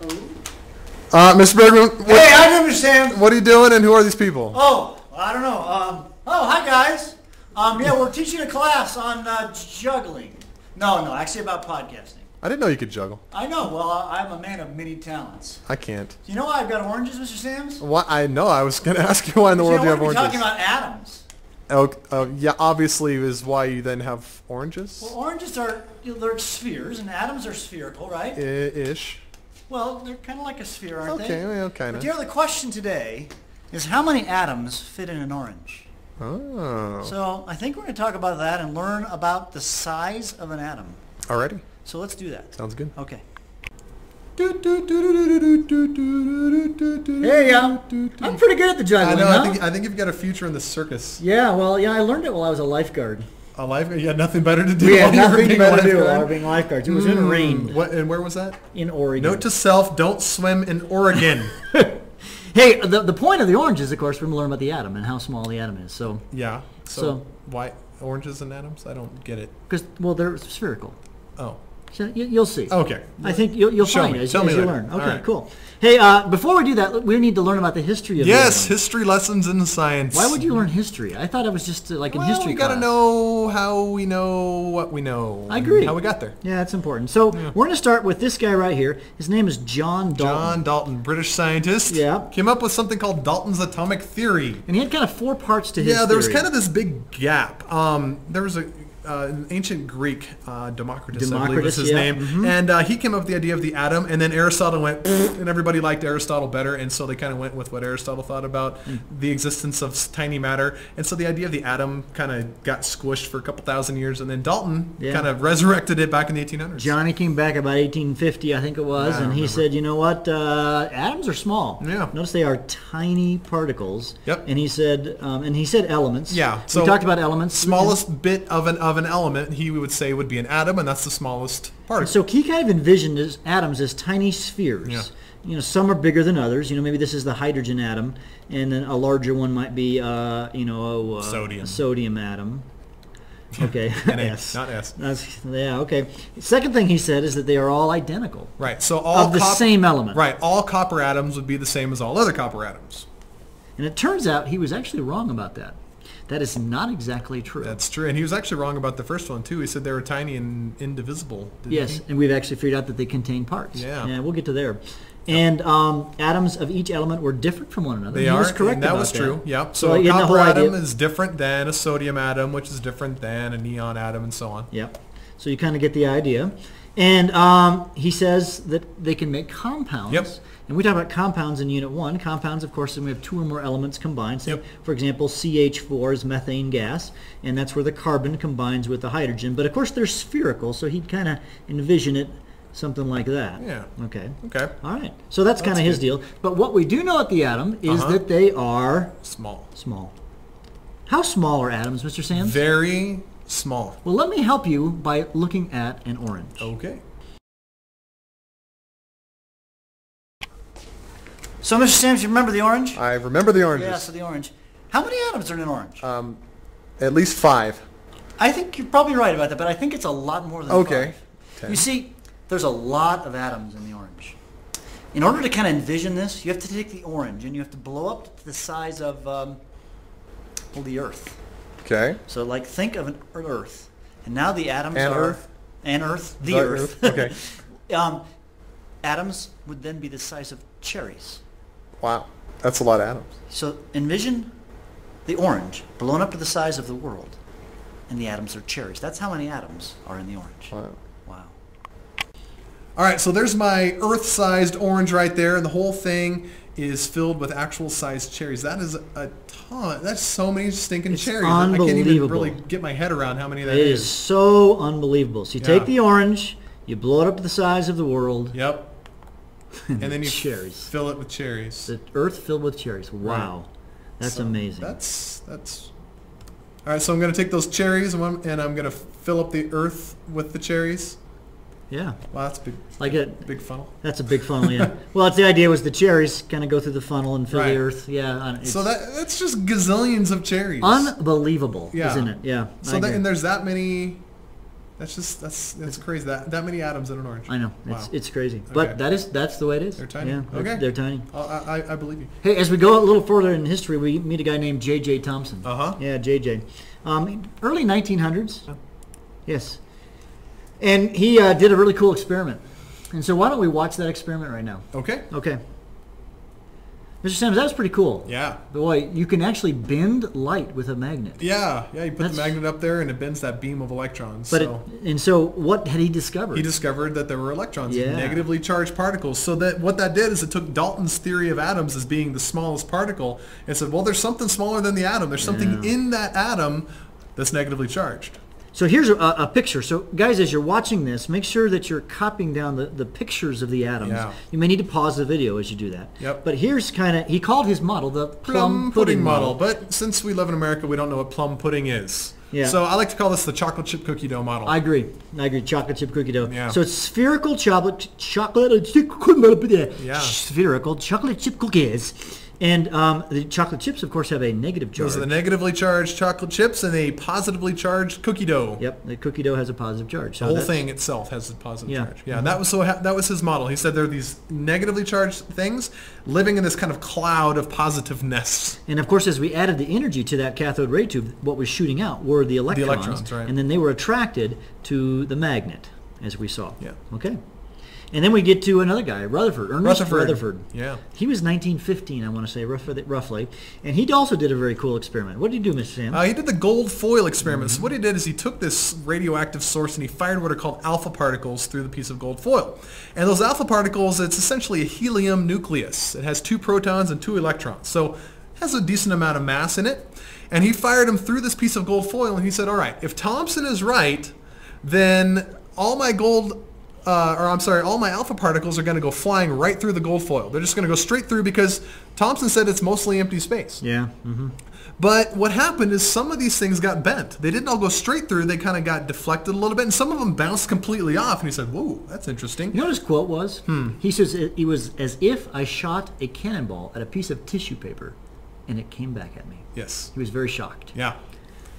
Mr. Bergman, Hey, I understand. what are you doing, and who are these people? Oh, I don't know. Hi guys. Yeah, we're teaching a class on juggling. No, actually about podcasting. I didn't know you could juggle. I know. Well, I'm a man of many talents. I can't. Do you know why I've got oranges, Mr. Samms? What? I know. I was going to ask you why in the world you have we're oranges. talking about atoms. Yeah, obviously is why you then have oranges. Well, oranges are they're spheres, and atoms are spherical, right? Ish. Well, they're kind of like a sphere, aren't they? Okay, well, kind But of. here, the question today is how many atoms fit in an orange? Oh. So I think we're going to talk about that and learn about the size of an atom. Alrighty. So let's do that. Sounds good. Okay. Hey, I'm pretty good at the juggling, I know. huh? I think you've got a future in the circus. Yeah, well, I learned it while I was a lifeguard. A lifeguard? You had nothing better to do. We had while you were nothing being better a to do while we lifeguard? were being lifeguards. It was in rain What? And where was that? in Oregon. Note to self: don't swim in Oregon. Hey, the point of the orange is, of course, we're going to learn about the atom and how small the atom is. So, Yeah. So- why oranges and atoms? I don't get it. because they're spherical. Oh. So you'll see. Okay. I think you'll Show find me. it as Tell me you later. learn. Okay, All right. cool. Hey, before we do that, we need to learn about the history of the Yes, atom. history lessons in science. Why would you learn history? I thought it was just like in Well, history we got to class. know how we know what we know. I agree. How we got there. Yeah, that's important. So we're going to start with this guy right here. His name is John Dalton. John Dalton, British scientist. Yeah. Came up with something called Dalton's atomic theory. And he had kind of four parts to his Yeah, there was theory. kind of this big gap. There was an ancient Greek, Democritus, I believe was his yeah. name, and he came up with the idea of the atom, and then Aristotle went, and everybody liked Aristotle better, and so they kind of went with what Aristotle thought about the existence of tiny matter, and so the idea of the atom kind of got squished for a couple thousand years, and then Dalton Yeah. kind of resurrected it back in the 1800s. Johnny came back about 1850, I think it was, I and he remember. said, you know what, atoms are small. Yeah. Notice they are tiny particles. Yep. And he said elements. Yeah, we so talked about elements. Smallest bit of an element, he would say, would be an atom, and that's the smallest particle. So he kind of envisioned atoms as tiny spheres. Yeah. You know, some are bigger than others. You know, maybe this is the hydrogen atom, and then a larger one might be, Sodium. a sodium atom. Okay. N-A, S. not S. Yeah, okay. Second thing he said is that they are all identical. Right, so all Of the same element. Right, all copper atoms would be the same as all other copper atoms. And it turns out he was actually wrong about that. That is not exactly true. That's true, and he was actually wrong about the first one too. He said they were tiny and indivisible. Didn't Yes, he? and we've actually figured out that they contain parts. Yeah. Yeah, we'll get to there. And atoms of each element were different from one another. They He are, was correct and that about was true. Yep. So So he a had the copper whole atom idea. is different than a sodium atom, which is different than a neon atom, and so on. Yep. So you kind of get the idea. And he says that they can make compounds. Yep. And we talk about compounds in Unit 1. Compounds, of course, when we have two or more elements combined. So, Yep. for example, CH4 is methane gas, and that's where the carbon combines with the hydrogen. But, of course, they're spherical, so he'd kind of envision it something like that. Yeah. Okay. Okay. All right. So that's kind of his good. deal. But what we do know at the atom is that they are Small. small. How small are atoms, Mr. Sands? Very small. Well, let me help you by looking at an orange. Okay. So, Mr. Samms, you remember the orange? I remember the oranges. Yeah, so the orange. How many atoms are in an orange? At least 5. I think you're probably right about that, but I think it's a lot more than Okay. 5. 10. You see, there's a lot of atoms in the orange. In order to kind of envision this, you have to take the orange and you have to blow up to the size of the Earth. Okay. So, like, think of an Earth, and now the atoms And are Earth? and Earth, the The Earth. Earth, okay. Atoms would then be the size of cherries. Wow. That's a lot of atoms. So envision the orange blown up to the size of the world, and the atoms are cherries. That's how many atoms are in the orange. Wow. Wow. All right, so there's my Earth-sized orange right there, and the whole thing is filled with actual-sized cherries. That is a ton. That's so many stinking It's cherries. I can't even unbelievable. really get my head around how many that It is is. so unbelievable. So you Yeah. take the orange, you blow it up to the size of the world. Yep. And then you Cherries. fill it with cherries. The earth filled with cherries. Wow. That's So amazing. That's. All right, so I'm going to take those cherries and I'm going to fill up the earth with the cherries. yeah. Wow, that's a big, Like it. big funnel. That's a big funnel, yeah. Well, that's the idea was the cherries kind of go through the funnel and fill Right. the earth. Yeah. It's So that's just gazillions of cherries. unbelievable, Yeah. isn't it? Yeah. So and there's that many That's crazy. That many atoms in an orange. I know. Wow. It's crazy. Okay. But that's the way it is. They're tiny. Yeah, Okay. They're tiny. I believe you. Hey, as we go a little further in history, we meet a guy named J.J. Thomson. Yeah, J.J. Early 1900s. Yes. And he did a really cool experiment. And so why don't we watch that experiment right now? Okay. Okay. Mr. Sams, that was pretty cool. Yeah. Boy, you can actually bend light with a magnet. Yeah. You put the magnet up there and it bends that beam of electrons. But so what had he discovered? He discovered that there were electrons, Yeah. negatively charged particles. So that what that did is it took Dalton's theory of atoms as being the smallest particle and said, well, there's something smaller than the atom. There's something in that atom that's negatively charged. So here's a picture. So guys, as you're watching this, make sure that you're copying down the pictures of the atoms. Yeah. You may need to pause the video as you do that. Yep. But here's he called his model the Plum pudding model. But since we live in America, we don't know what plum pudding is. Yeah. So I like to call this the chocolate chip cookie dough model. I agree. Chocolate chip cookie dough. Yeah. So it's spherical spherical chocolate chip cookies. And the chocolate chips, of course, have a negative charge. Those are the negatively charged chocolate chips and a positively charged cookie dough. Yep, the cookie dough has a positive charge. So the whole thing itself has a positive charge. Yeah, Mm-hmm. that was his model. He said there are these negatively charged things living in this kind of cloud of positiveness. And of course, as we added the energy to that cathode ray tube, what was shooting out were the electrons. The electrons, right. And then they were attracted to the magnet, as we saw. Yeah. Okay. And then we get to another guy, Ernest Rutherford. Yeah. He was 1915, I want to say, roughly. And he also did a very cool experiment. What did he do, Mr. Sam? He did the gold foil experiment. So what he did is he took this radioactive source and he fired what are called alpha particles through the piece of gold foil. And those alpha particles, it's essentially a helium nucleus. It has 2 protons and 2 electrons. So it has a decent amount of mass in it. And he fired them through this piece of gold foil and he said, all right, if Thomson is right, then all my all my alpha particles are going to go flying right through the gold foil. They're just going to go straight through because Thomson said it's mostly empty space. Yeah. Mm-hmm. But what happened is some of these things got bent. They didn't all go straight through. They kind of got deflected a little bit, and some of them bounced completely off. And he said, whoa, that's interesting. You know what his quote was? He says, it was as if I shot a cannonball at a piece of tissue paper, and it came back at me. Yes. He was very shocked. Yeah.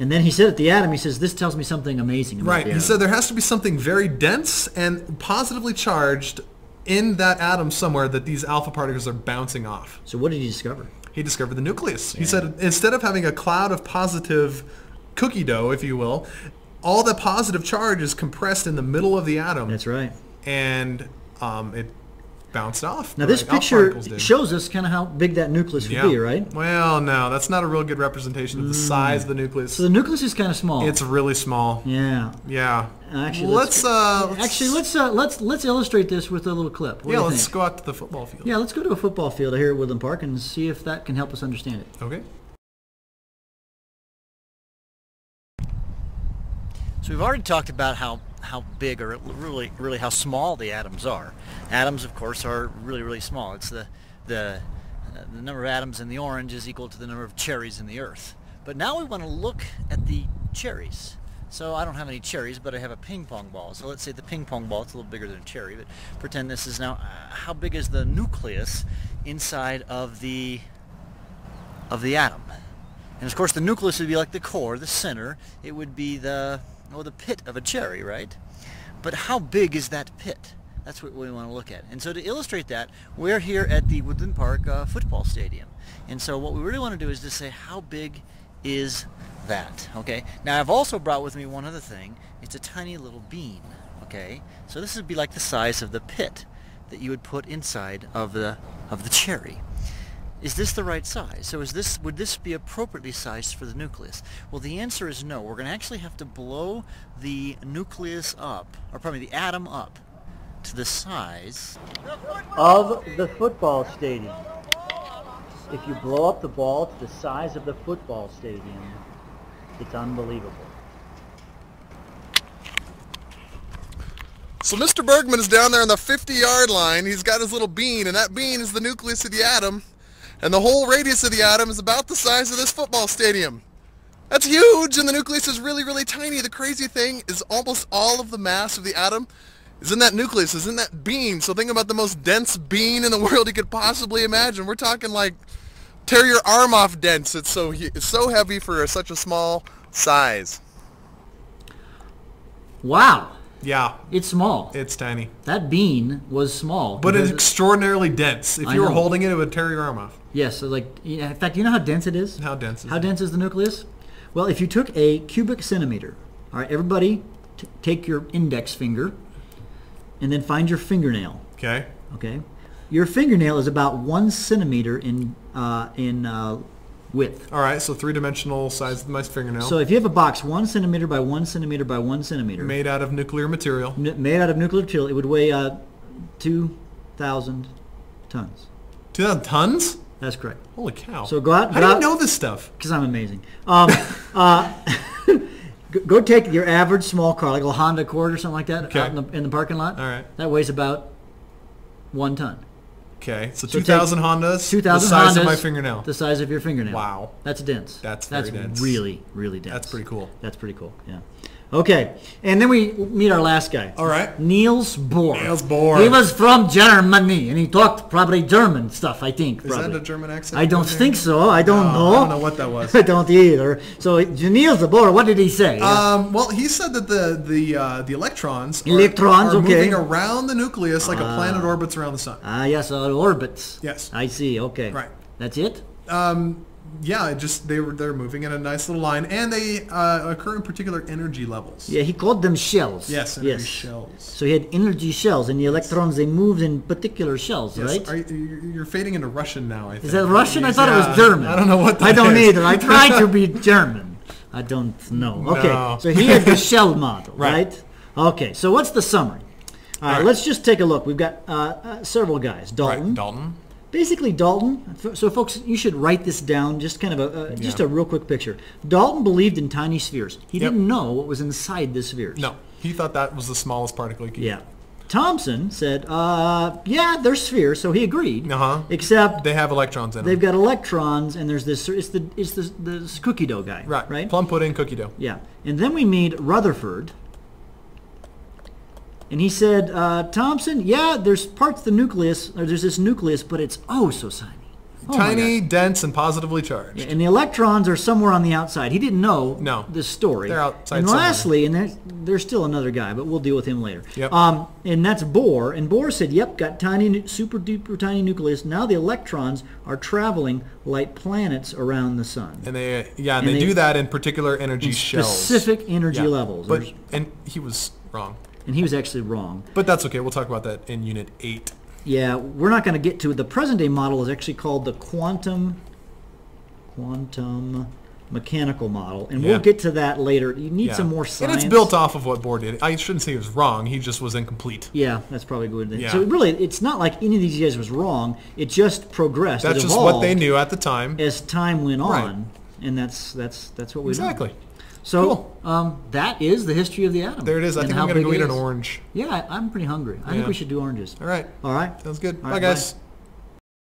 And then he said at the atom, he says, this tells me something amazing about the atom. He said there has to be something very dense and positively charged in that atom somewhere that these alpha particles are bouncing off. So what did he discover? He discovered the nucleus. Yeah. He said instead of having a cloud of positive cookie dough, if you will, all the positive charge is compressed in the middle of the atom. That's right. And it bounced off. Now this picture shows us kind of how big that nucleus would be, right? Well, no, that's not a real good representation of the size of the nucleus. So the nucleus is kind of small. It's really small. Yeah. Yeah. Actually, let's illustrate this with a little clip. Let's go out to the football field. Yeah, let's go to a football field here at Woodland Park and see if that can help us understand it. Okay. So we've already talked about how big or really how small the atoms are. Atoms, of course, are really small. It's the number of atoms in the orange is equal to the number of cherries in the earth. But now we want to look at the cherries. So I don't have any cherries, but I have a ping pong ball. So let's say the ping pong ball, it's a little bigger than a cherry, but pretend this is now, how big is the nucleus inside of the atom? And of course the nucleus would be like the core, the center. It would be the pit of a cherry, right? But how big is that pit? That's what we want to look at. And so to illustrate that, we're here at the Woodland Park football stadium. And so what we really want to do is to say, how big is that? Okay. Now I've also brought with me one other thing. It's a tiny little bean. Okay. So this would be like the size of the pit that you would put inside of the cherry. Is this the right size? So would this be appropriately sized for the nucleus? Well, the answer is no. We're going to actually have to blow the nucleus up, or pardon me, the atom up to the size of the football stadium. If you blow up the ball to the size of the football stadium, it's unbelievable. So Mr. Bergman is down there on the 50-yard line. He's got his little bean, and that bean is the nucleus of the atom. And the whole radius of the atom is about the size of this football stadium. That's huge, and the nucleus is really tiny. The crazy thing is almost all of the mass of the atom is in that nucleus, is in that bean. So think about the most dense bean in the world you could possibly imagine. We're talking like tear your arm off dense. It's so heavy for such a small size. Wow. Yeah. It's small. It's tiny. That bean was small. But it's extraordinarily dense. If you were holding it, it would tear your arm off. Yes. So in fact, you know how dense it is? How dense is it? How dense is the nucleus? Well, if you took a cubic centimeter, all right, everybody take your index finger and then find your fingernail. Okay. Okay. Your fingernail is about 1 centimeter in width. All right, so three-dimensional size of my fingernail. So if you have a box 1 centimeter by 1 centimeter by 1 centimeter. Made out of nuclear material. Made out of nuclear material, it would weigh 2,000 tons. 2,000 tons? That's correct. Holy cow. So go out. How do you know this stuff? Because I'm amazing. Go take your average small car, like a Honda Accord or something like that, out in the parking lot. All right. That weighs about 1 ton. Okay, so 2,000 Hondas, 2,000 the size Hondas, of my fingernail. The size of your fingernail. Wow. That's dense. That's very dense. Really, really dense. That's pretty cool. That's pretty cool, yeah. Okay, and then we meet our last guy. All right. Niels Bohr. Niels Bohr. He was from Germany, and he talked probably German stuff, I think. Is that a German accent? I don't think so. I don't know. I don't know what that was. I don't either. So Niels Bohr, what did he say? Well, he said that the electrons are okay, moving around the nucleus like a planet orbits around the sun. Yes, orbits. Yes. I see. Okay. Right. That's it? Yeah, they're moving in a nice little line, and they occur in particular energy levels. Yeah, he called them shells. Yes, energy shells. So he had energy shells, and the electrons, they moved in particular shells, yes. right? You're fading into Russian now, I think. Is that Russian? I thought it was German. I don't know what that I don't is. either. I tried to be German. I don't know. Okay, No. so he had the shell model, Right. right? Okay, so what's the summary? All right, let's just take a look. We've got several guys. Dalton. Right, Dalton. Basically, Dalton, so folks, you should write this down, just kind of just a real quick picture. Dalton believed in tiny spheres. He didn't know what was inside the spheres. No, he thought that was the smallest particle he could get. Thomson said, yeah, they're spheres, so he agreed. Except they have electrons in them. They've got electrons, and there's this, it's the cookie dough guy. Right? Plum pudding, cookie dough. Yeah. And then we meet Rutherford. And he said, Thomson, yeah, there's parts of the nucleus, or there's this nucleus, but it's oh so tiny. Tiny, dense, and positively charged. Yeah, and the electrons are somewhere on the outside. He didn't know this story. They're outside And somewhere. lastly, and there's still another guy, but we'll deal with him later. Yep. And that's Bohr. And Bohr said, yep, got tiny, super duper tiny nucleus. Now the electrons are traveling like planets around the sun. And they do that in particular energy shells. Specific energy levels. And he was wrong. And he was actually wrong. But that's okay. We'll talk about that in Unit 8. Yeah, we're not going to get to it. The present-day model is actually called the quantum mechanical model, and we'll get to that later. You need some more science. And it's built off of what Bohr did. I shouldn't say he was wrong. He just was incomplete. Yeah, that's probably good. Yeah. So really, it's not like any of these guys was wrong. It just progressed. That's just what they knew at the time. As time went on, and that's what we know. Exactly. So that is the history of the atom. There it is. I think I'm going to go eat an orange. Yeah, I'm pretty hungry. I think we should do oranges. All right. All right. Sounds good. All Bye, right, guys. bye.